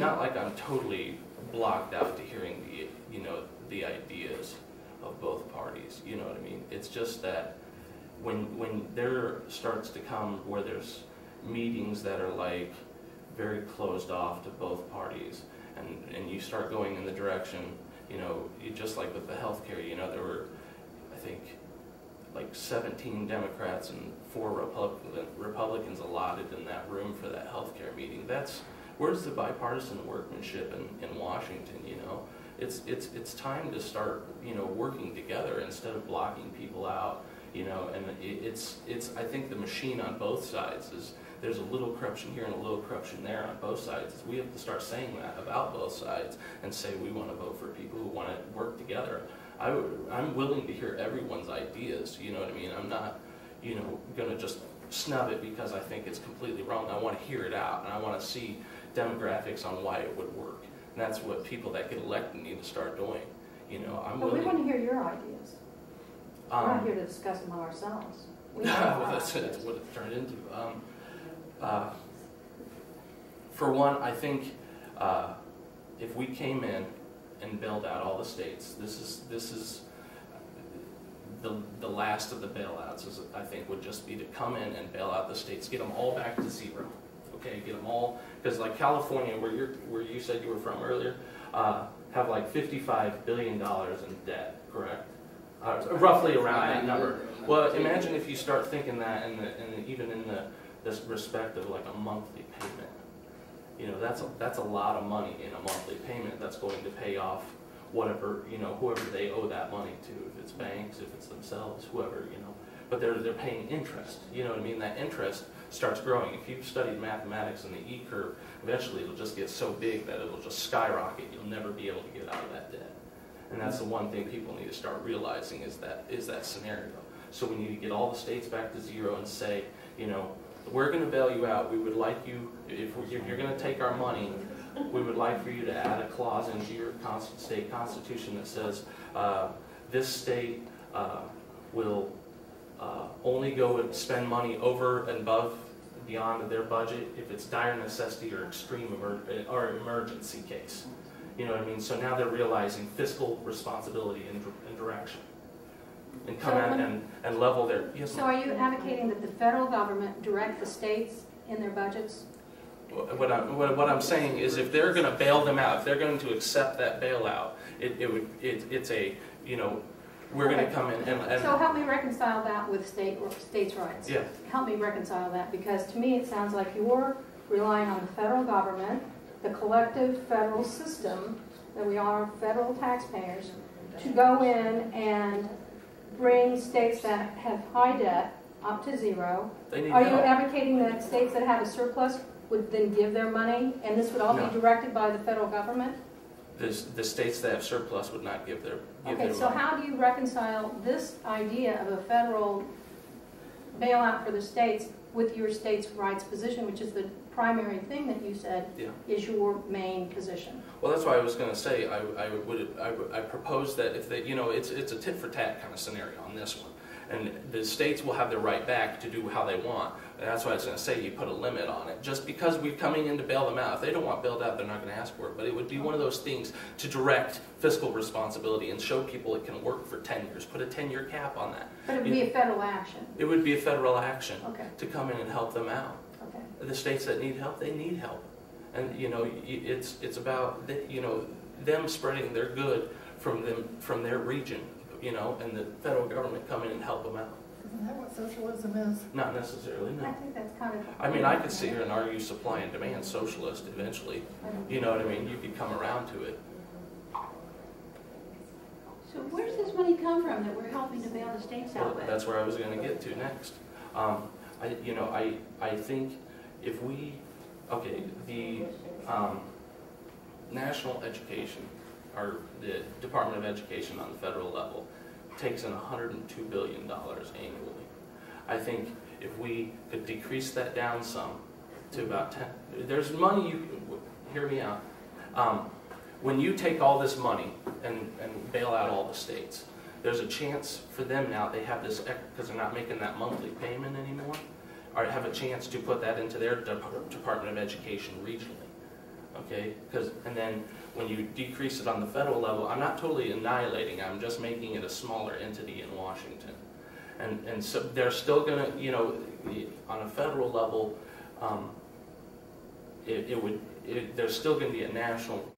not like I'm totally blocked out to hearing the ideas of both parties. You know what I mean? It's just that when there starts to come where there's meetings that are like very closed off to both parties, and you start going in the direction, just like with the healthcare, there were, I think, like 17 Democrats and 4 Republicans allotted in that room for that healthcare meeting. Where's the bipartisan workmanship in Washington? It's time to start working together instead of blocking people out. And I think the machine on both sides is, there's a little corruption here and a little corruption there on both sides. We have to start saying that about both sides and say we want to vote for people who want to work together. I'm willing to hear everyone's ideas, you know what I mean? I'm not, going to just snub it because I think it's completely wrong. I want to hear it out, and I want to see demographics on why it would work. And that's what people that get elected need to start doing. But we want to hear your ideas. We're not here to discuss them ourselves. Well, that's what it turned into. For one, I think if we came in and bailed out all the states, this is the last of the bailouts. I think would just be to come in and bail out the states, get them all back to zero. Okay, get them all, because like California, where you said you were from earlier, have like $55 billion in debt, correct? Roughly around that number. Well, imagine if you start thinking that, even in this respect of like a monthly payment. That's a lot of money in a monthly payment that's going to pay off whatever, whoever they owe that money to. If it's banks, if it's themselves, whoever, But they're paying interest. You know what I mean? That interest starts growing. If you've studied mathematics and the E curve, eventually it'll just get so big that it'll just skyrocket. You'll never be able to get out of that debt. And that's the one thing people need to start realizing is that scenario. So we need to get all the states back to zero and say, we're going to bail you out. We would like you, if you're going to take our money, we would like for you to add a clause into your state constitution that says this state will only go and spend money over and above beyond their budget if it's dire necessity or extreme or emergency case. You know what I mean? So now they're realizing fiscal responsibility and direction. And come in and level their... Yes, so are you advocating that the federal government direct the states in their budgets? What I'm saying is if they're going to bail them out, if they're going to accept that bailout, we're going to come in and... So help me reconcile that with states' rights. Yeah. Help me reconcile that, because to me it sounds like you're relying on the federal government, the collective federal system, that we are federal taxpayers, to go in and bring states that have high debt up to zero. Are you advocating that states that have a surplus would then give their money, and this would all be directed by the federal government? The states that have surplus would not give their Okay, so money. how do you reconcile this idea of a federal bailout for the states with your states' rights position, which is the primary thing that you said is your main position? Well, that's why I was going to say I propose that if they, it's a tit for tat kind of scenario on this one, and the states will have their right back to do how they want. And that's why I was going to say you put a limit on it. Just because we're coming in to bail them out, if they don't want bailed out, they're not going to ask for it. But it would be one of those things to direct fiscal responsibility and show people it can work for 10 years. Put a 10-year cap on that. But it would be a federal action. It would be a federal action to come in and help them out. Okay. The states that need help, they need help. And it's about them spreading their good from their region, and the federal government come in and help them out. Isn't that what socialism is? Not necessarily, no. I think that's kind of... I mean, I could sit here and argue supply and demand socialist eventually. You know what I mean? You could come around to it. So where does this money come from that we're helping to bail the states out with? That's where I was going to get to next. I think if we, the national education, or the Department of Education on the federal level, takes in $102 billion annually. I think if we could decrease that down some to about 10, there's money hear me out. When you take all this money and bail out all the states, there's a chance for them now, they have this, because they're not making that monthly payment anymore, or have a chance to put that into their Department of Education regionally. okay? And then when you decrease it on the federal level, I'm not totally annihilating, I'm just making it a smaller entity in Washington. And so they're still gonna, you know, on a federal level, there's still gonna be a national